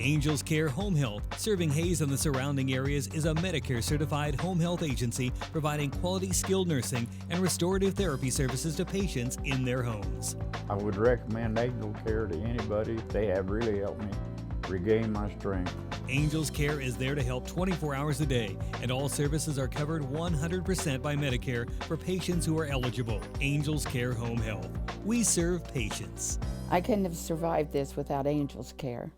Angels Care Home Health, serving Hayes and the surrounding areas, is a Medicare-certified home health agency providing quality skilled nursing and restorative therapy services to patients in their homes. I would recommend Angel Care to anybody. They have really helped me regain my strength. Angels Care is there to help 24 hours a day, and all services are covered 100% by Medicare for patients who are eligible. Angels Care Home Health. We serve patients. I couldn't have survived this without Angels Care.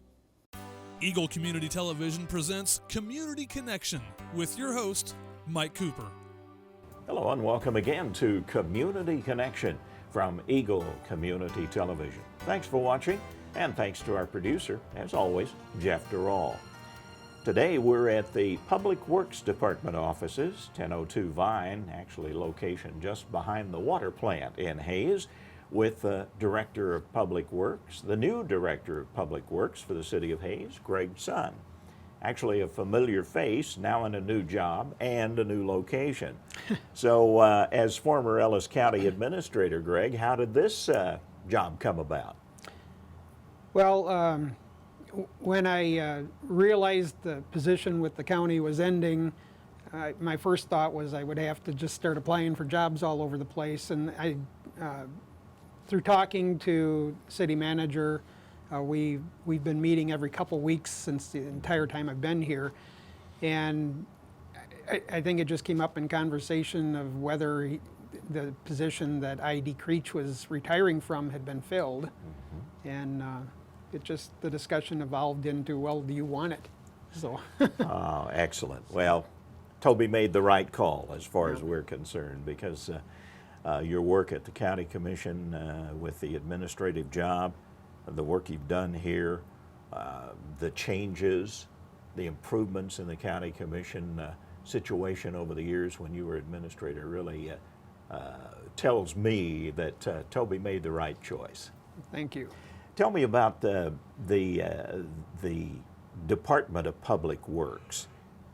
Eagle Community Television presents Community Connection with your host, Mike Cooper. Hello and welcome again to Community Connection from Eagle Community Television. Thanks for watching, and thanks to our producer, as always, Jeff Durall. Today we're at the Public Works Department offices, 1002 Vine, actually location just behind the water plant in Hayes, with the Director of Public Works, the new Director of Public Works for the City of Hayes, Greg Sun. Actually a familiar face, now in a new job and a new location. So as former Ellis County Administrator, Greg, how did this job come about? Well, when I realized the position with the county was ending, my first thought was I would have to just start applying for jobs all over the place. And through talking to city manager, we've been meeting every couple weeks since the entire time I've been here. And I think it just came up in conversation of whether the position that I.D. Creech was retiring from had been filled. Mm-hmm. And the discussion evolved into, well, do you want it? So. Oh, excellent. Well, Toby made the right call as far as we're concerned, because your work at the County Commission with the administrative job, the work you've done here, the changes, the improvements in the County Commission situation over the years when you were administrator really tells me that Toby made the right choice. Thank you. Tell me about the Department of Public Works.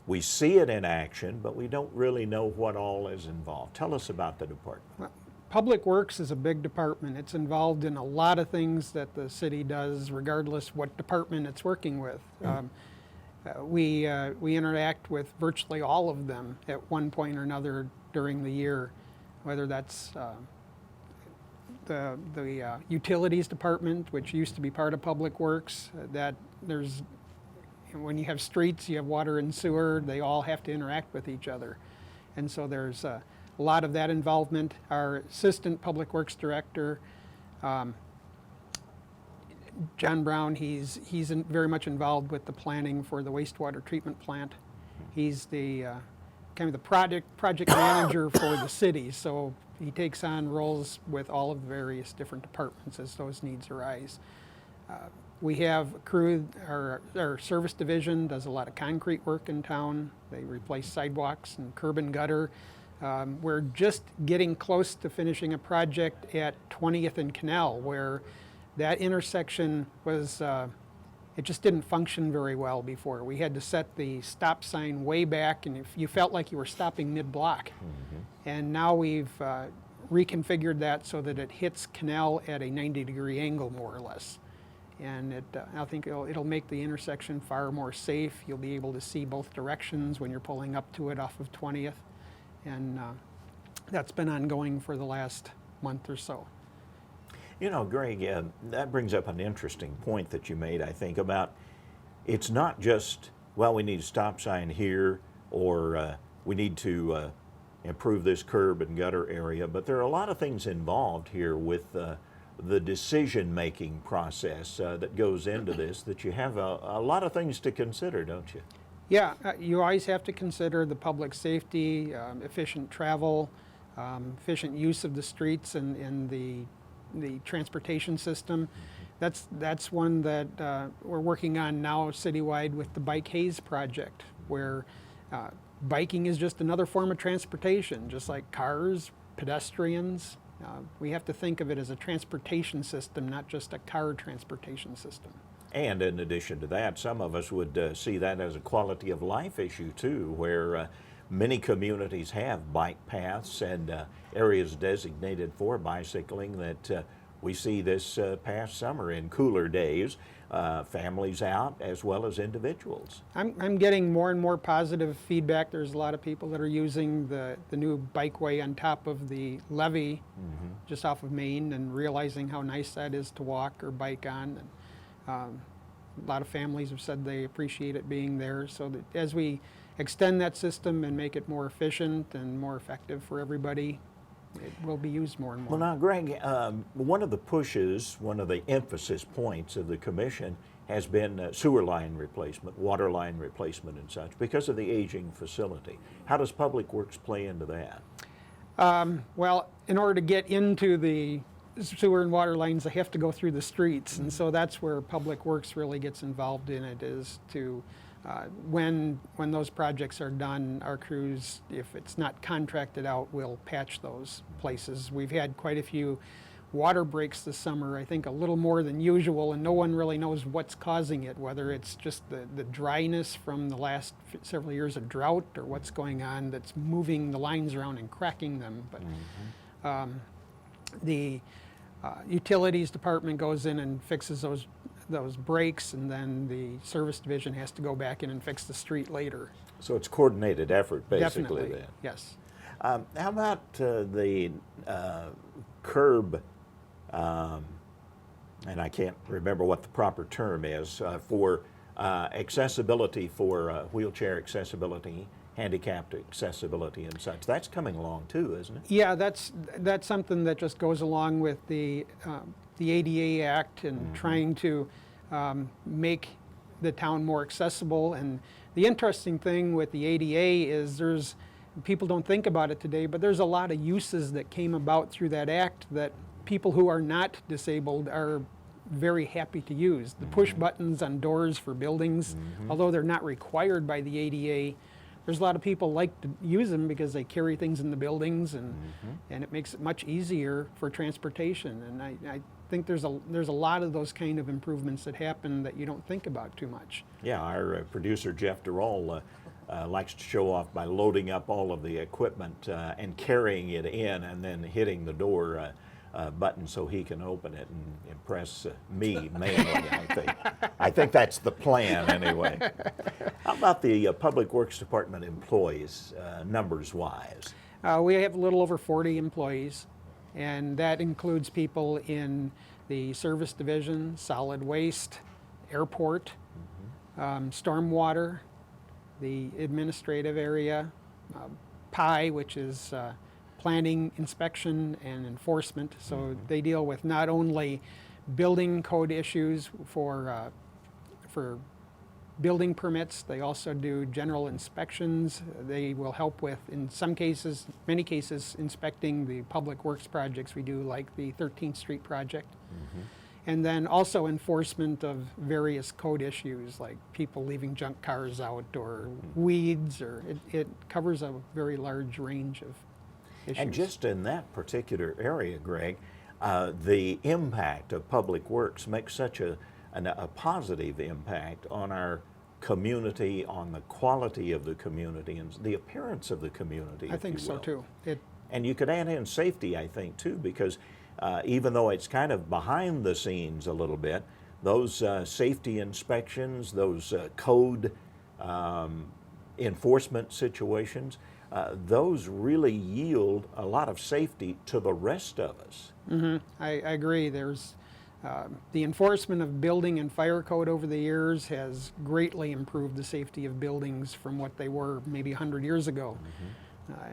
We see it in action, but we don't really know what all is involved. Tell us about the department. Well, Public Works is a big department. It's involved in a lot of things that the city does, regardless what department it's working with. We interact with virtually all of them at one point or another during the year, whether that's the utilities department, which used to be part of Public Works. When you have streets, you have water and sewer, they all have to interact with each other. And so there's a lot of that involvement. Our Assistant Public Works Director, John Brown, he's very much involved with the planning for the wastewater treatment plant. He's the kind of the project manager for the city, so he takes on roles with all of the various different departments as those needs arise. We have a crew, our service division does a lot of concrete work in town. They replace sidewalks and curb and gutter. We're just getting close to finishing a project at 20th and Canal, where that intersection was, it just didn't function very well before. We had to set the stop sign way back, and you felt like you were stopping mid-block. Mm-hmm. And now we've reconfigured that so that it hits Canal at a 90-degree angle, more or less. And I think it'll make the intersection far more safe. You'll be able to see both directions when you're pulling up to it off of 20th. And that's been ongoing for the last month or so. You know, Greg, that brings up an interesting point that you made, I think, about it's not just, well, we need a stop sign here, or we need to improve this curb and gutter area, but there are a lot of things involved here with the decision-making process that goes into this, that you have a lot of things to consider, don't you? Yeah, you always have to consider the public safety, efficient travel, efficient use of the streets and the transportation system. That's one that we're working on now citywide with the Bike Hayes project, where biking is just another form of transportation, just like cars, pedestrians. We have to think of it as a transportation system, not just a car transportation system. And in addition to that, some of us would see that as a quality of life issue too, where many communities have bike paths and areas designated for bicycling that We see this past summer in cooler days, families out as well as individuals. I'm getting more and more positive feedback. There's a lot of people that are using the new bikeway on top of the levee just off of Main and realizing how nice that is to walk or bike on. And, a lot of families have said they appreciate it being there. So that as we extend that system and make it more efficient and more effective for everybody, it will be used more and more. Well, now, Greg, one of the pushes, one of the emphasis points of the commission has been sewer line replacement, water line replacement and such, because of the aging facility. How does Public Works play into that? Well, in order to get into the sewer and water lines, they have to go through the streets, and so that's where Public Works really gets involved in it, is to when those projects are done, our crews, if it's not contracted out, will patch those places. We've had quite a few water breaks this summer, I think a little more than usual, and no one really knows what's causing it, whether it's just the dryness from the last several years of drought or what's going on that's moving the lines around and cracking them. But the utilities department goes in and fixes those breaks, and then the service division has to go back in and fix the street later. So it's coordinated effort, basically. Definitely, then. yes. How about the curb, and I can't remember what the proper term is, for accessibility, for wheelchair accessibility, handicapped accessibility and such. That's coming along too, isn't it? Yeah, that's something that just goes along with the ADA Act and trying to make the town more accessible. And the interesting thing with the ADA is people don't think about it today, but there's a lot of uses that came about through that act that people who are not disabled are very happy to use. The push buttons on doors for buildings, although they're not required by the ADA, there's a lot of people like to use them because they carry things in the buildings, and it makes it much easier for transportation. And I think there's a lot of those kind of improvements that happen that you don't think about too much. Yeah, our producer Jeff Durall likes to show off by loading up all of the equipment and carrying it in and then hitting the door button so he can open it and impress me mainly, I think. I think that's the plan anyway. How about the Public Works Department employees, numbers-wise? We have a little over 40 employees, and that includes people in the service division, solid waste, airport, stormwater, the administrative area, PI, which is planning, inspection, and enforcement. So they deal with not only building code issues for building permits, they also do general inspections. They will help with, in some cases, many cases, inspecting the public works projects we do, like the 13th Street project. And then also enforcement of various code issues, like people leaving junk cars out or weeds, or it covers a very large range of issues. And just in that particular area, Greg, the impact of Public Works makes such a positive impact on our community, on the quality of the community, and the appearance of the community, I think so too. And you could add in safety, I think, too, because even though it's kind of behind the scenes a little bit, those safety inspections, those code enforcement situations, those really yield a lot of safety to the rest of us. I agree. There's the enforcement of building and fire code over the years has greatly improved the safety of buildings from what they were maybe 100 years ago.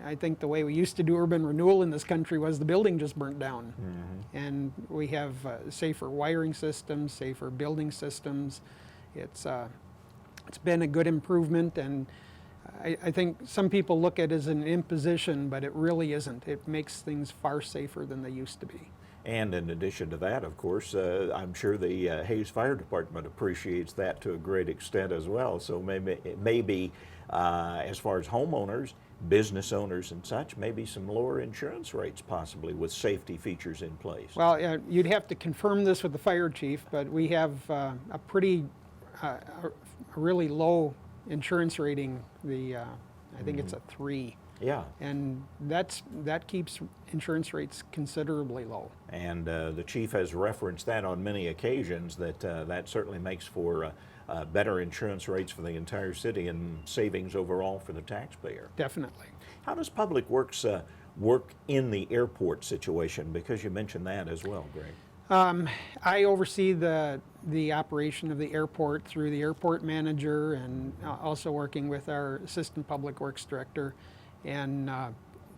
I think the way we used to do urban renewal in this country was the building just burnt down. And we have safer wiring systems, safer building systems. It's been a good improvement, and I think some people look at it as an imposition, but it really isn't. It makes things far safer than they used to be. And in addition to that, of course, I'm sure the Hayes Fire Department appreciates that to a great extent as well. So maybe as far as homeowners, business owners and such, maybe some lower insurance rates possibly with safety features in place. Well, you'd have to confirm this with the fire chief, but we have a really low insurance rating. I think it's a 3. Yeah. And that keeps insurance rates considerably low. And the chief has referenced that on many occasions, that that certainly makes for better insurance rates for the entire city and savings overall for the taxpayer. Definitely. How does Public Works work in the airport situation? Because you mentioned that as well, Greg. I oversee the operation of the airport through the airport manager, and also working with our assistant public works director. And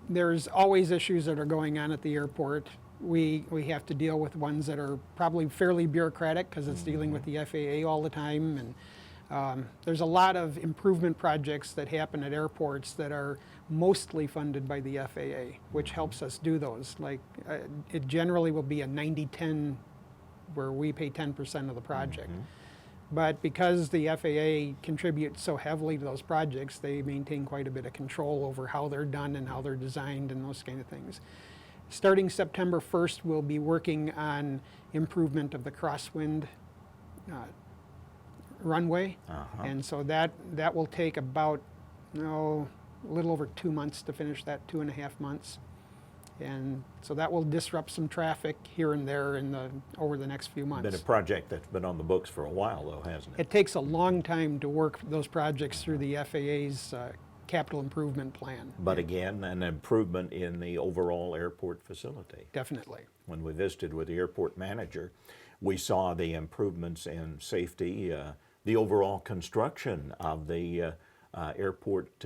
there's always issues that are going on at the airport. We have to deal with ones that are probably fairly bureaucratic because it's dealing with the FAA all the time. And there's a lot of improvement projects that happen at airports that are mostly funded by the FAA, which helps us do those. Like it generally will be a 90-10 where we pay 10% of the project. But because the FAA contributes so heavily to those projects, they maintain quite a bit of control over how they're done and how they're designed and those kind of things. Starting September 1st, we'll be working on improvement of the crosswind runway. And so that will take about, a little over 2 months to finish that, 2.5 months. And so that will disrupt some traffic here and there over the next few months. Been a project that's been on the books for a while, though, hasn't it? It takes a long time to work those projects through the FAA's capital improvement plan. But again, an improvement in the overall airport facility. Definitely. When we visited with the airport manager, we saw the improvements in safety, the overall construction of the airport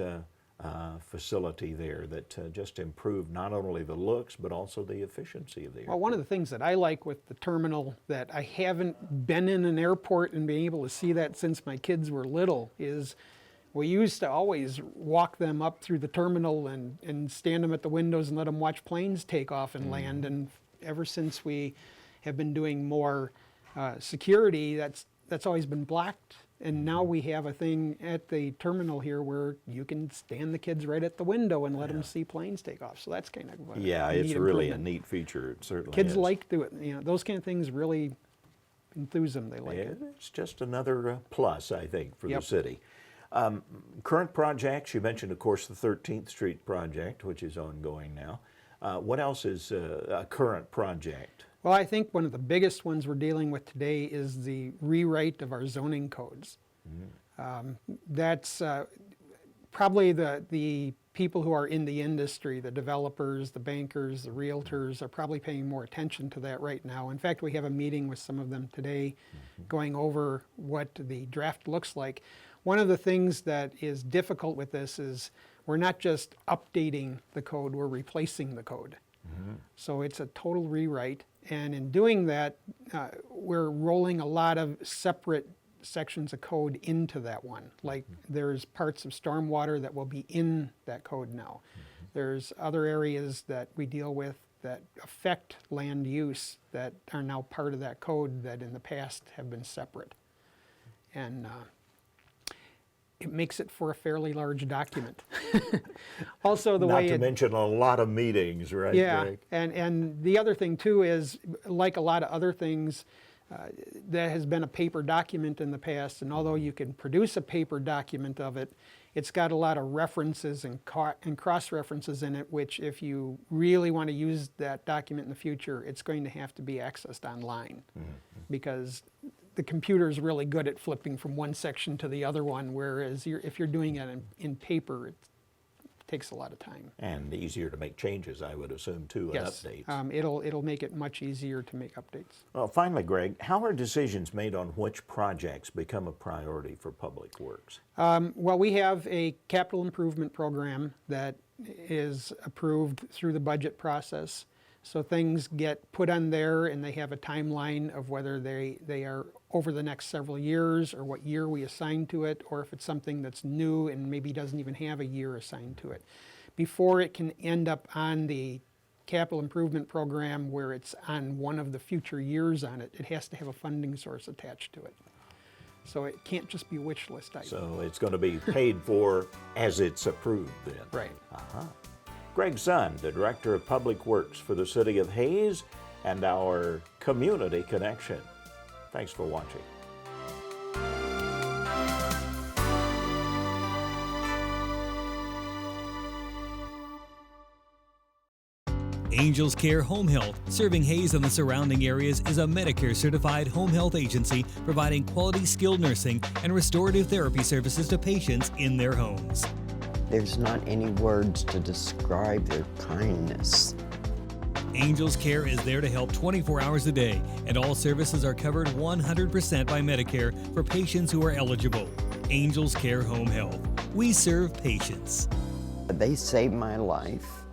facility there that just improved not only the looks but also the efficiency of the airport. Well, one of the things that I like with the terminal that I haven't been in an airport and been able to see that since my kids were little is we used to always walk them up through the terminal and stand them at the windows and let them watch planes take off and land. And ever since we have been doing more security, that's always been blocked. And now we have a thing at the terminal here where you can stand the kids right at the window and let them see planes take off. So that's kind of a it's neat really a improvement. neat feature. It certainly Kids is. like to it. Those kind of things really enthuse them. They like it. It's just another plus, I think, for the Yep. city. Current projects, you mentioned, of course, the 13th Street project, which is ongoing now. What else is a current project? Well, I think one of the biggest ones we're dealing with today is the rewrite of our zoning codes. That's probably the people who are in the industry, the developers, the bankers, the realtors, are probably paying more attention to that right now. In fact, we have a meeting with some of them today going over what the draft looks like. One of the things that is difficult with this is we're not just updating the code, we're replacing the code. So it's a total rewrite. And in doing that, we're rolling a lot of separate sections of code into that one. Like there's parts of stormwater that will be in that code now. There's other areas that we deal with that affect land use that are now part of that code that in the past have been separate. And it makes it for a fairly large document. Also, the Not way to mention a lot of meetings, right, yeah, Greg? and the other thing too is, like a lot of other things, that has been a paper document in the past, and although you can produce a paper document of it, it's got a lot of references and cross-references in it, which if you really want to use that document in the future, it's going to have to be accessed online, because the computer is really good at flipping from one section to the other one, whereas if you're doing it in paper, it takes a lot of time. And easier to make changes, I would assume, too, and Yes, updates. it'll make it much easier to make updates. Well, finally, Greg, how are decisions made on which projects become a priority for Public Works? Well, we have a capital improvement program that is approved through the budget process. So things get put on there and they have a timeline of whether they are over the next several years or what year we assign to it, or if it's something that's new and maybe doesn't even have a year assigned to it. Before it can end up on the capital improvement program where it's on one of the future years on it, it has to have a funding source attached to it. So it can't just be wish list item. So it's going to be paid for as it's approved then. Right. Greg Sund, the Director of Public Works for the City of Hayes, and our Community Connection. Thanks for watching. Angels Care Home Health, serving Hayes and the surrounding areas, is a Medicare-certified home health agency providing quality skilled nursing and restorative therapy services to patients in their homes. There's not any words to describe their kindness. Angels Care is there to help 24 hours a day, and all services are covered 100% by Medicare for patients who are eligible. Angels Care Home Health. We serve patients. They saved my life.